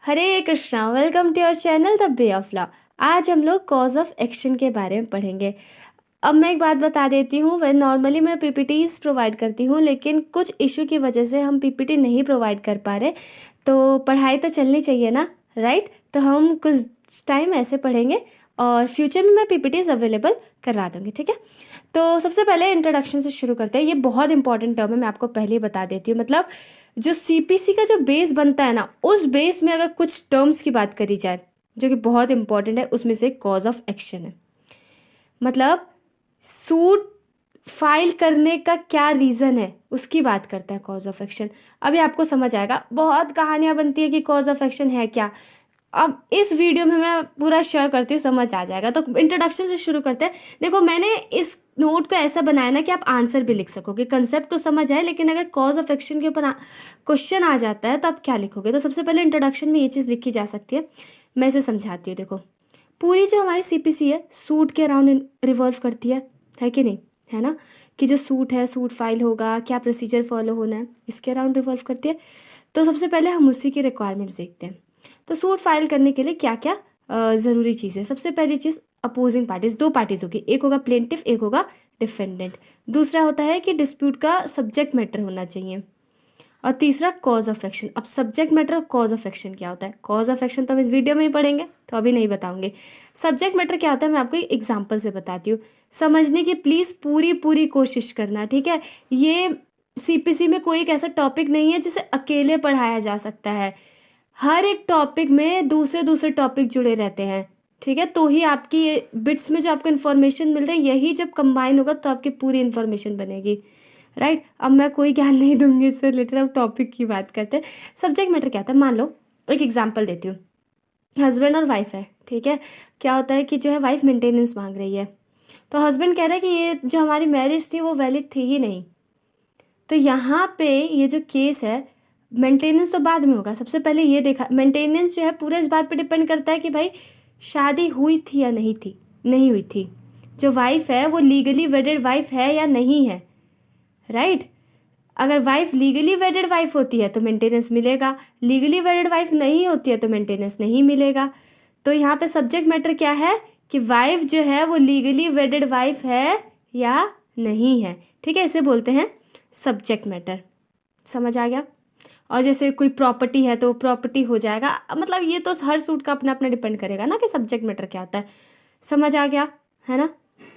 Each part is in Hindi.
Hare Krishna, welcome to your channel the way of law. आज हम लोग कॉज ऑफ एक्शन के बारे में पढ़ेंगे। अब मैं एक बात बता देती हूँ, वह नॉर्मली मैं पीपीटीज प्रोवाइड करती हूँ, लेकिन कुछ इशू की वजह से हम पीपीटी नहीं प्रोवाइड कर पा रहे। तो पढ़ाई तो चलनी चाहिए ना, राइट? तो हम कुछ टाइम ऐसे पढ़ेंगे और फ्यूचर में मैं पीपीटीज अवेलेबल करवा दूँगी, ठीक है? तो सबसे पहले इंट्रोडक्शन से शुरू करते हैं। ये बहुत इंपॉर्टेंट टर्म है, मैं आपको पहले ही बता देती हूँ। मतलब जो सीपीसी का जो बेस बनता है ना, उस बेस में अगर कुछ टर्म्स की बात करी जाए जो कि बहुत इंपॉर्टेंट है, उसमें से कॉज ऑफ एक्शन है। मतलब सूट फाइल करने का क्या रीज़न है, उसकी बात करता है कॉज ऑफ एक्शन। अभी आपको समझ आएगा। बहुत कहानियां बनती है कि कॉज ऑफ एक्शन है क्या। अब इस वीडियो में मैं पूरा शेयर करती हूँ, समझ आ जाएगा। तो इंट्रोडक्शन से शुरू करते हैं। देखो, मैंने इस नोट को ऐसा बनाया ना कि आप आंसर भी लिख सकोगे। कंसेप्ट तो समझ आए, लेकिन अगर कॉज ऑफ एक्शन के ऊपर क्वेश्चन आ जाता है तो आप क्या लिखोगे। तो सबसे पहले इंट्रोडक्शन में ये चीज़ लिखी जा सकती है। मैं इसे समझाती हूँ। देखो, पूरी जो हमारी सीपीसी है सूट के अराउंड रिवॉल्व करती है कि नहीं? है ना? कि जो सूट है, सूट फाइल होगा, क्या प्रोसीजर फॉलो होना है, इसके अराउंड रिवॉल्व करती है। तो सबसे पहले हम उसी की रिक्वायरमेंट्स देखते हैं। तो सूट फाइल करने के लिए क्या क्या ज़रूरी चीज़ है। सबसे पहली चीज़, अपोजिंग पार्टीज, दो पार्टीज होगी, एक होगा प्लेंटिफ, एक होगा डिफेंडेंट। दूसरा होता है कि डिस्प्यूट का सब्जेक्ट मैटर होना चाहिए। और तीसरा, कॉज ऑफ एक्शन। अब सब्जेक्ट मैटर और कॉज ऑफ एक्शन क्या होता है? कॉज ऑफ एक्शन तो हम इस वीडियो में ही पढ़ेंगे, तो अभी नहीं बताऊंगे। सब्जेक्ट मैटर क्या होता है, मैं आपको एक एग्जाम्पल से बताती हूँ। समझने की प्लीज़ पूरी पूरी कोशिश करना, ठीक है? ये सीपीसी में कोई एक ऐसा टॉपिक नहीं है जिसे अकेले पढ़ाया जा सकता है। हर एक टॉपिक में दूसरे दूसरे टॉपिक जुड़े रहते हैं, ठीक है? तो ही आपकी ये बिट्स में जो आपको इन्फॉर्मेशन मिल रही है, यही जब कंबाइन होगा तो आपकी पूरी इन्फॉर्मेशन बनेगी, राइट? अब मैं कोई ज्ञान नहीं दूंगी इससे रिलेटेड, अब टॉपिक की बात करते हैं। सब्जेक्ट मैटर क्या होता है, मान लो एक एग्जांपल देती हूँ। हस्बैंड और वाइफ है, ठीक है? क्या होता है कि जो है वाइफ मेंटेनेंस मांग रही है। तो हस्बैंड कह रहा है कि ये जो हमारी मैरिज थी वो वैलिड थी ही नहीं। तो यहाँ पे ये जो केस है, मेंटेनेंस तो बाद में होगा। सबसे पहले ये देखा, मेंटेनेंस जो है पूरे इस बात पे डिपेंड करता है कि भाई शादी हुई थी या नहीं थी, नहीं हुई थी। जो वाइफ है वो लीगली वेडेड वाइफ है या नहीं है, राइट? अगर वाइफ लीगली वेडेड वाइफ होती है तो मेंटेनेंस मिलेगा, लीगली वेडेड वाइफ नहीं होती है तो मेंटेनेंस नहीं मिलेगा। तो यहाँ पे सब्जेक्ट मैटर क्या है कि वाइफ जो है वो लीगली वेडेड वाइफ है या नहीं है, ठीक है? इसे बोलते हैं सब्जेक्ट मैटर। समझ आ गया? और जैसे कोई प्रॉपर्टी है तो प्रॉपर्टी हो जाएगा। मतलब ये तो हर सूट का अपना अपना डिपेंड करेगा ना कि सब्जेक्ट मैटर क्या होता है। समझ आ गया है ना?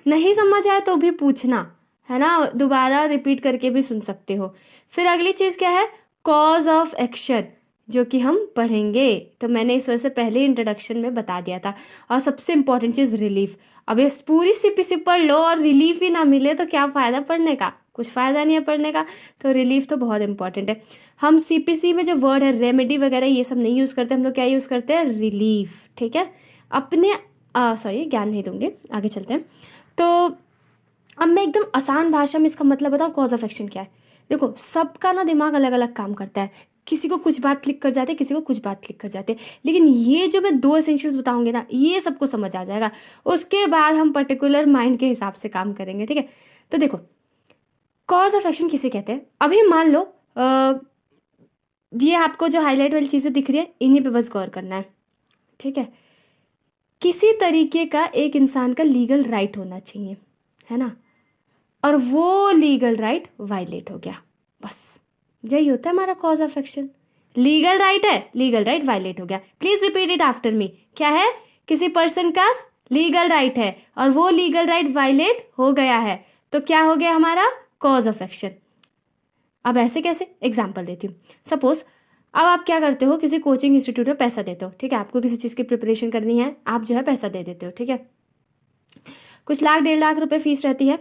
नहीं समझ आया तो भी पूछना, है ना? दोबारा रिपीट करके भी सुन सकते हो। फिर अगली चीज क्या है, कॉज ऑफ एक्शन, जो कि हम पढ़ेंगे। तो मैंने इस वजह से पहले इंट्रोडक्शन में बता दिया था। और सबसे इंपॉर्टेंट चीज, रिलीफ। अब ये पूरी सीपीसी पढ़ लो और रिलीफ ही ना मिले तो क्या फायदा पढ़ने का? कुछ फायदा नहीं है पढ़ने का। तो रिलीफ तो बहुत इंपॉर्टेंट है। हम सीपीसी में जो वर्ड है रेमेडी वगैरह ये सब नहीं यूज करते, हम लोग क्या यूज करते हैं? रिलीफ, ठीक है? अपने सॉरी, ज्ञान नहीं दूंगे, आगे चलते हैं। तो अब मैं एकदम आसान भाषा में इसका मतलब बताऊं, कॉज ऑफ एक्शन क्या है। देखो, सबका ना दिमाग अलग अलग काम करता है। किसी को कुछ बात क्लिक कर जाते हैं, किसी को कुछ बात क्लिक कर जाते हैं। लेकिन ये जो मैं दो एसेंशियल्स बताऊंगी ना, ये सबको समझ आ जाएगा। उसके बाद हम पर्टिकुलर माइंड के हिसाब से काम करेंगे, ठीक है? तो देखो, कॉज ऑफ एक्शन किसे कहते हैं। अभी मान लो ये आपको जो हाईलाइट वाली चीजें दिख रही है, इन्हीं पे बस गौर करना है, ठीक है? किसी तरीके का एक इंसान का लीगल राइट होना चाहिए, है ना? और वो लीगल राइट वायलेट हो गया, बस यही होता है हमारा cause of action. Legal right है, लीगल राइट वायलेट हो गया। Please repeat it after me. क्या है? किसी पर्सन का लीगल राइट है और वो लीगल राइट वायलेट हो गया है, तो क्या हो गया हमारा? Cause of action. अब ऐसे कैसे? एग्जाम्पल देती हूँ। सपोज अब आप क्या करते हो, किसी कोचिंग इंस्टीट्यूट में पैसा देते हो, ठीक है? आपको किसी चीज़ की प्रिपरेशन करनी है, आप जो है पैसा दे देते हो, ठीक है? कुछ लाख 1.5 लाख रुपए फीस रहती है।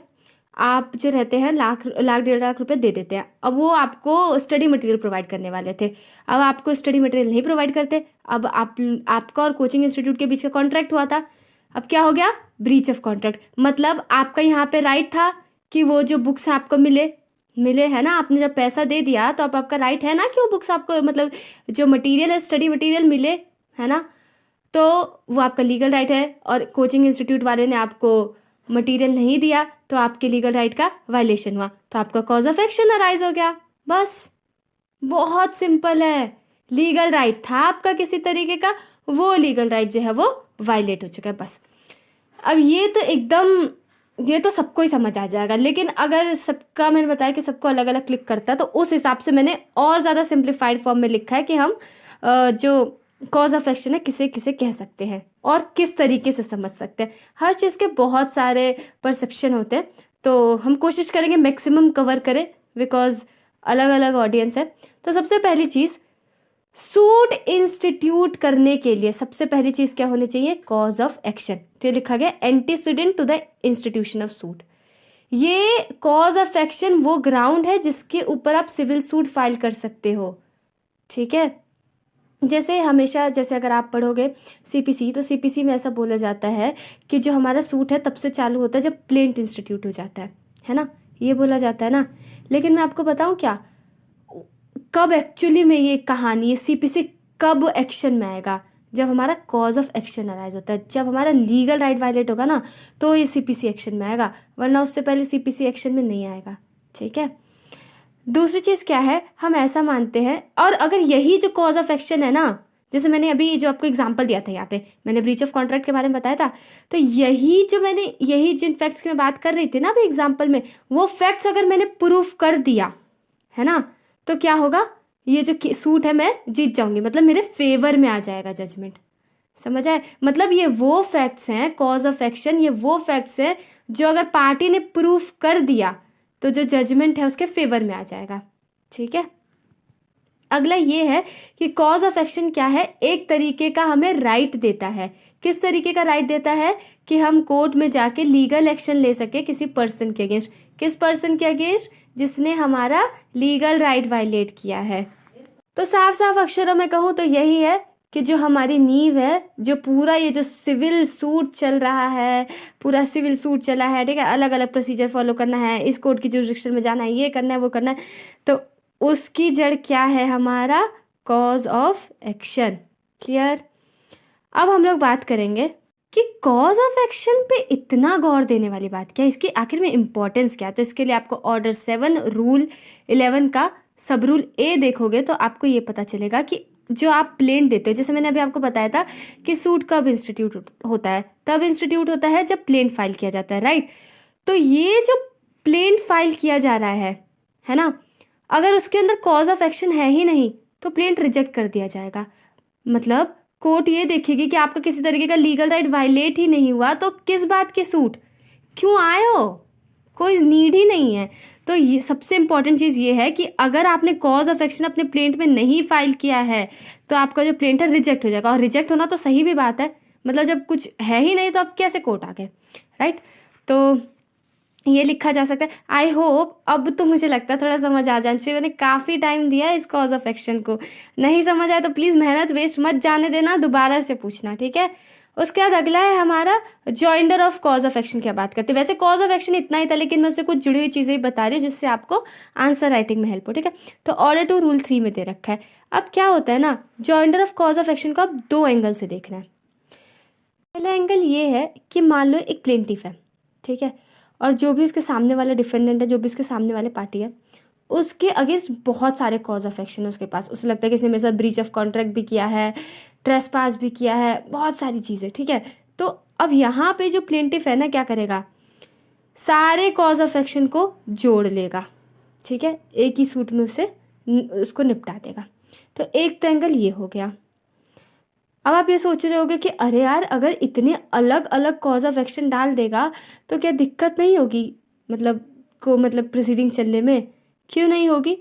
आप जो रहते हैं लाख लाख 1.5 लाख रुपए दे देते हैं। अब वो आपको स्टडी मटेरियल प्रोवाइड करने वाले थे, अब आपको स्टडी मटेरियल नहीं प्रोवाइड करते। अब आपका और कोचिंग इंस्टीट्यूट के बीच का कॉन्ट्रैक्ट हुआ था। अब क्या हो गया? Breach of contract. मतलब आपका यहाँ पे राइट था कि वो जो बुक्स आपको मिले मिले, है ना? आपने जब पैसा दे दिया तो अब आपका राइट है ना कि वो बुक्स आपको, मतलब जो मटेरियल है, स्टडी मटेरियल मिले, है ना? तो वो आपका लीगल राइट है। और कोचिंग इंस्टीट्यूट वाले ने आपको मटेरियल नहीं दिया तो आपके लीगल राइट का वायलेशन हुआ, तो आपका कॉज ऑफ एक्शन अराइज हो गया। बस, बहुत सिंपल है। लीगल राइट था आपका किसी तरीके का, वो लीगल राइट जो है वो वायलेट हो चुका है। बस अब ये तो सबको ही समझ आ जाएगा, लेकिन अगर सबका मैंने बताया कि सबको अलग अलग क्लिक करता है, तो उस हिसाब से मैंने और ज़्यादा सिंप्लीफाइड फॉर्म में लिखा है कि हम जो कॉज ऑफ एक्शन है किसे किसे कह सकते हैं और किस तरीके से समझ सकते हैं। हर चीज़ के बहुत सारे परसेप्शन होते हैं, तो हम कोशिश करेंगे मैक्सिमम कवर करें बिकॉज अलग अलग ऑडियंस है। तो सबसे पहली चीज़, सूट इंस्टीट्यूट करने के लिए सबसे पहली चीज क्या होनी चाहिए? Cause of action. तो ये लिखा गया antecedent to the institution of suit. ये कॉज ऑफ एक्शन वो ग्राउंड है जिसके ऊपर आप सिविल सूट फाइल कर सकते हो, ठीक है। जैसे हमेशा, जैसे अगर आप पढ़ोगे सीपीसी, तो सीपीसी में ऐसा बोला जाता है कि जो हमारा सूट है तब से चालू होता है जब प्लेंट इंस्टीट्यूट हो जाता है ना, ये बोला जाता है ना। लेकिन मैं आपको बताऊं क्या, कब एक्चुअली में ये कहानी, ये सीपीसी कब एक्शन में आएगा? जब हमारा कॉज ऑफ एक्शन अराइज होता है, जब हमारा लीगल राइट वायलेट होगा ना, तो ये सीपीसी एक्शन में आएगा, वरना उससे पहले सीपीसी एक्शन में नहीं आएगा, ठीक है। दूसरी चीज क्या है, हम ऐसा मानते हैं, और अगर यही जो कॉज ऑफ एक्शन है ना, जैसे मैंने अभी जो आपको एग्जांपल दिया था, यहाँ पे मैंने ब्रीच ऑफ कॉन्ट्रैक्ट के बारे में बताया था, तो यही जिन फैक्ट्स की मैं बात कर रही थी ना अभी एग्जांपल में, वो फैक्ट्स अगर मैंने प्रूफ कर दिया है ना, तो क्या होगा, ये जो सूट है मैं जीत जाऊंगी, मतलब मेरे फेवर में आ जाएगा जजमेंट। समझ आए? मतलब ये वो फैक्ट्स हैं, कॉज ऑफ एक्शन ये वो फैक्ट्स हैं जो अगर पार्टी ने प्रूफ कर दिया तो जो जजमेंट है उसके फेवर में आ जाएगा, ठीक है। अगला ये है कि कॉज ऑफ एक्शन क्या है, एक तरीके का हमें राइट देता है। किस तरीके का राइट देता है? कि हम कोर्ट में जाके लीगल एक्शन ले सके किसी पर्सन के अगेंस्ट। किस पर्सन के अगेंस्ट? जिसने हमारा लीगल राइट वायलेट किया है। तो साफ साफ अक्षरों में कहूँ तो यही है कि जो हमारी नींव है, जो पूरा ये जो सिविल सूट चल रहा है, पूरा सिविल सूट चला है, ठीक है, अलग अलग प्रोसीजर फॉलो करना है, इस कोर्ट की जुरिडिक्शन में जाना है, ये करना है, वो करना है, तो उसकी जड़ क्या है? हमारा कॉज ऑफ एक्शन। क्लियर? अब हम लोग बात करेंगे कि कॉज ऑफ एक्शन पे इतना गौर देने वाली बात क्या है, इसकी आखिर में इंपॉर्टेंस क्या है। तो इसके लिए आपको ऑर्डर 7 रूल 11 का सब रूल ए देखोगे तो आपको ये पता चलेगा कि जो आप प्लेन देते हो, जैसे मैंने अभी आपको बताया था कि सूट कब इंस्टीट्यूट होता है, तब इंस्टीट्यूट होता है जब प्लेन फाइल किया जाता है, राइट। तो ये जो प्लेन फाइल किया जा रहा है ना, अगर उसके अंदर कॉज ऑफ एक्शन है ही नहीं तो प्लेंट रिजेक्ट कर दिया जाएगा। मतलब कोर्ट ये देखेगी कि आपका किसी तरीके का लीगल राइट वायलेट ही नहीं हुआ, तो किस बात के सूट क्यों आए हो? कोई नीड ही नहीं है। तो ये सबसे इंपॉर्टेंट चीज़ ये है कि अगर आपने कॉज ऑफ एक्शन अपने प्लेंट में नहीं फाइल किया है तो आपका जो प्लेंट है रिजेक्ट हो जाएगा। और रिजेक्ट होना तो सही भी बात है, मतलब जब कुछ है ही नहीं तो आप कैसे कोर्ट आ गए, राइट। तो ये लिखा जा सकता है। आई होप अब तो मुझे लगता है थोड़ा समझ आ जाना चाहिए, मैंने काफ़ी टाइम दिया है इस कॉज ऑफ एक्शन को। नहीं समझ आया तो प्लीज़ मेहनत वेस्ट मत जाने देना, दोबारा से पूछना, ठीक है। उसके बाद अगला है हमारा joinder of cause of action. क्या बात करते हैं, वैसे कॉज ऑफ एक्शन इतना ही था, लेकिन मैं उससे कुछ जुड़ी हुई चीज़ें बता रही हूँ जिससे आपको आंसर राइटिंग में हेल्प हो, ठीक है। तो ऑर्डर 2 रूल 3 में दे रखा है। अब क्या होता है ना, joinder of cause of action को आप 2 एंगल से देखना है। पहला एंगल ये है कि मान लो एक प्लेंटिफ है, ठीक है, और जो भी उसके सामने वाला डिफेंडेंट है, जो भी उसके सामने वाले पार्टी है, उसके अगेंस्ट बहुत सारे कॉज ऑफ एक्शन है उसके पास। उसे लगता है कि इसने मेरे साथ ब्रीच ऑफ कॉन्ट्रैक्ट भी किया है, ट्रेसपास भी किया है, बहुत सारी चीज़ें, ठीक है। तो अब यहाँ पे जो प्लेंटिफ है ना, क्या करेगा, सारे कॉज ऑफ एक्शन को जोड़ लेगा, ठीक है, एक ही सूट में उसको निपटा देगा। तो एक तो एंगल ये हो गया। अब आप ये सोच रहे होगे कि अरे यार, अगर इतने अलग अलग कॉज ऑफ एक्शन डाल देगा तो क्या दिक्कत नहीं होगी, मतलब प्रोसीडिंग चलने में? क्यों नहीं होगी,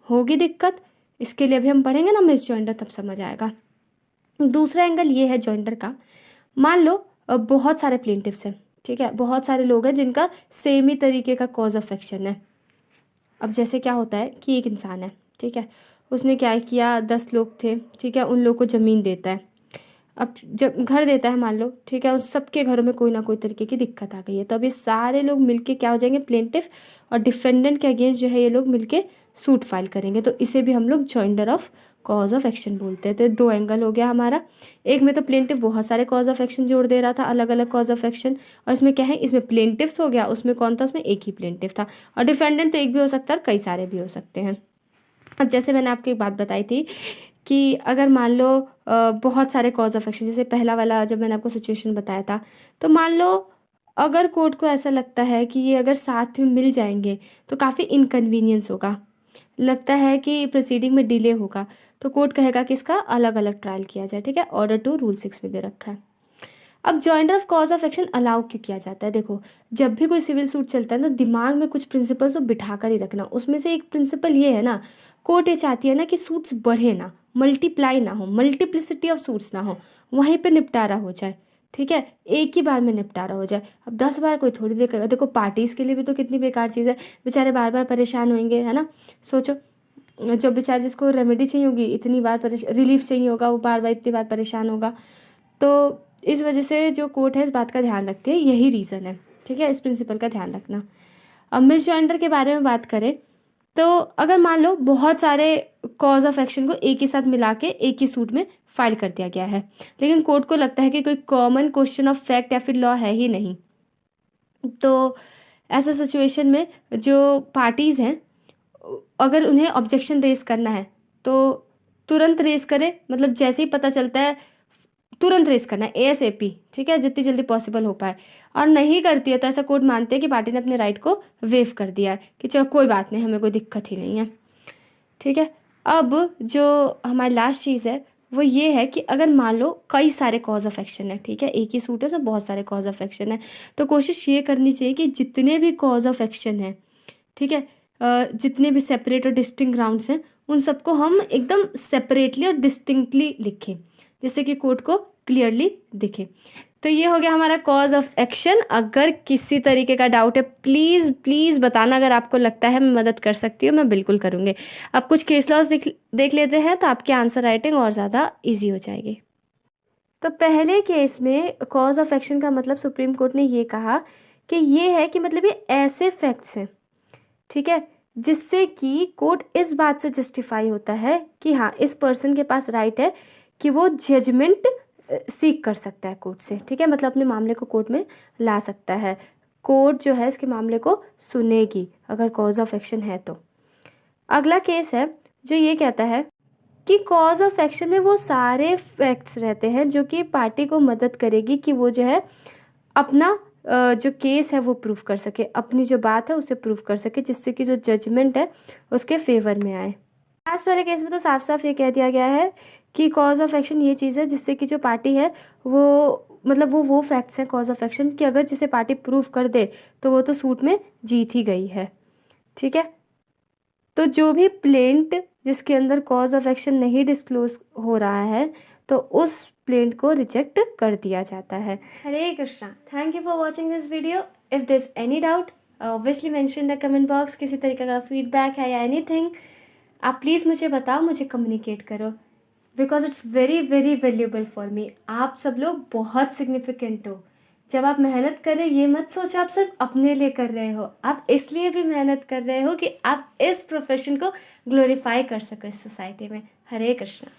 होगी दिक्कत। इसके लिए अभी हम पढ़ेंगे ना मिस जॉइंडर, तब समझ आएगा। दूसरा एंगल ये है जॉइंडर का, मान लो बहुत सारे प्लेंटिफ्स हैं, ठीक है, बहुत सारे लोग हैं जिनका सेम ही तरीके का कॉज ऑफ एक्शन है। अब जैसे क्या होता है कि एक इंसान है, ठीक है, उसने क्या किया, 10 लोग थे, ठीक है, उन लोग को ज़मीन देता है। अब जब घर देता है मान लो, ठीक है, उन सबके घरों में कोई ना कोई तरीके की दिक्कत आ गई है, तो अब ये सारे लोग मिलके क्या हो जाएंगे, प्लेंटिफ और डिफेंडेंट के अगेंस्ट जो है ये लोग मिलके सूट फाइल करेंगे। तो इसे भी हम लोग joinder of cause of action बोलते हैं। तो 2 एंगल हो गया हमारा। एक में तो प्लेंटिफ बहुत सारे कॉज ऑफ एक्शन जोड़ दे रहा था, अलग अलग कॉज ऑफ एक्शन, और इसमें क्या है, इसमें प्लेंटिफ्स हो गया, उसमें कौन था, उसमें एक ही प्लेंटिफ था। और डिफेंडेंट तो एक भी हो सकता है और कई सारे भी हो सकते हैं। अब जैसे मैंने आपको एक बात बताई थी कि अगर मान लो बहुत सारे कॉज ऑफ एक्शन, जैसे पहला वाला जब मैंने आपको सिचुएशन बताया था, तो मान लो अगर कोर्ट को ऐसा लगता है कि ये अगर साथ में मिल जाएंगे तो काफ़ी इनकन्वीनियंस होगा, लगता है कि प्रोसीडिंग में डिले होगा, तो कोर्ट कहेगा कि इसका अलग अलग ट्रायल किया जाए। ठीक है, ऑर्डर 2 रूल 6 में दे रखा है। अब joinder of cause of action allow क्यों किया जाता है? देखो, जब भी कोई सिविल सूट चलता है तो दिमाग में कुछ प्रिंसिपल्स को बिठा कर ही रखना। उसमें से एक प्रिंसिपल ये है ना, कोर्ट ये चाहती है ना कि सूट्स बढ़े ना, मल्टीप्लाई ना हो, मल्टीप्लिसिटी ऑफ सूट्स ना हो, वहीं पे निपटारा हो जाए। ठीक है, एक ही बार में निपटारा हो जाए। अब 10 बार कोई थोड़ी देर करेगा। देखो, पार्टीज के लिए भी तो कितनी बेकार चीज़ है, बेचारे बार बार परेशान होंगे, है ना। सोचो, जो बेचारे जिसको रेमेडी चाहिए होगी, इतनी बार रिलीफ चाहिए होगा, वो बार बार इतनी बार परेशान होगा। तो इस वजह से जो कोर्ट है इस बात का ध्यान रखती है, यही रीज़न है। ठीक है, इस प्रिंसिपल का ध्यान रखना। अब मिस जॉइंडर के बारे में बात करें तो अगर मान लो बहुत सारे कॉज ऑफ एक्शन को एक ही साथ मिला के एक ही सूट में फाइल कर दिया गया है, लेकिन कोर्ट को लगता है कि कोई कॉमन क्वेश्चन ऑफ फैक्ट या फिर लॉ है ही नहीं, तो ऐसा सिचुएशन में जो पार्टीज हैं, अगर उन्हें ऑब्जेक्शन रेज करना है तो तुरंत रेज करे, मतलब जैसे ही पता चलता है तुरंत रेज करना है, ASAP। ठीक है, जितनी जल्दी पॉसिबल हो पाए। और नहीं करती है तो ऐसा कोर्ट मानते हैं कि पार्टी ने अपने राइट को वेव कर दिया है, कि चलो कोई बात नहीं, हमें कोई दिक्कत ही नहीं है। ठीक है, अब जो हमारी लास्ट चीज़ है वो ये है कि अगर मान लो कई सारे कॉज ऑफ एक्शन है, ठीक है, एक ही सूट है तो बहुत सारे कॉज ऑफ एक्शन है, तो कोशिश ये करनी चाहिए कि जितने भी कॉज ऑफ एक्शन है, ठीक है, जितने भी सेपरेट और डिस्टिंक्ट ग्राउंड्स हैं, उन सबको हम एकदम सेपरेटली और डिस्टिंक्टली लिखें, जिससे कि कोर्ट को क्लियरली दिखे। तो ये हो गया हमारा कॉज ऑफ एक्शन। अगर किसी तरीके का डाउट है प्लीज़ प्लीज़ बताना, अगर आपको लगता है मैं मदद कर सकती हूँ, मैं बिल्कुल करूँगी। अब कुछ केस लॉज देख लेते हैं तो आपकी आंसर राइटिंग और ज़्यादा ईजी हो जाएगी। तो पहले केस में कॉज ऑफ एक्शन का मतलब सुप्रीम कोर्ट ने ये कहा कि ये है कि मतलब ये ऐसे फैक्ट्स हैं, ठीक है, जिससे कि कोर्ट इस बात से जस्टिफाई होता है कि हाँ, इस पर्सन के पास राइट है कि वो जजमेंट सीक कर सकता है कोर्ट से। ठीक है, मतलब अपने मामले को कोर्ट में ला सकता है, कोर्ट जो है इसके मामले को सुनेगी अगर कॉज ऑफ एक्शन है तो। अगला केस है जो ये कहता है कि कॉज ऑफ एक्शन में वो सारे फैक्ट्स रहते हैं जो कि पार्टी को मदद करेगी कि वो जो है अपना जो केस है वो प्रूव कर सके, अपनी जो बात है उसे प्रूव कर सके, जिससे कि जो जजमेंट है उसके फेवर में आए। लास्ट वाले केस में तो साफ साफ ये कह दिया गया है कि कॉज ऑफ एक्शन ये चीज़ है जिससे कि जो पार्टी है वो मतलब वो फैक्ट्स हैं कॉज ऑफ एक्शन कि अगर जिसे पार्टी प्रूव कर दे तो वो तो सूट में जीत ही गई है। ठीक है, तो जो भी प्लेंट जिसके अंदर कॉज ऑफ एक्शन नहीं डिस्क्लोज हो रहा है तो उस प्लेंट को रिजेक्ट कर दिया जाता है। Hare Krishna, thank you for watching this video. If this any doubt obviously mention the comment box, किसी तरीके का फीडबैक है या एनीथिंग, आप प्लीज़ मुझे बताओ, मुझे कम्युनिकेट करो, because it's very very valuable for me. आप सब लोग बहुत सिग्निफिकेंट हो। जब आप मेहनत कर रहे ये मत सोचो आप सिर्फ अपने लिए कर रहे हो, आप इसलिए भी मेहनत कर रहे हो कि आप इस प्रोफेशन को ग्लोरीफाई कर सको इस सोसाइटी में। हरे कृष्णा।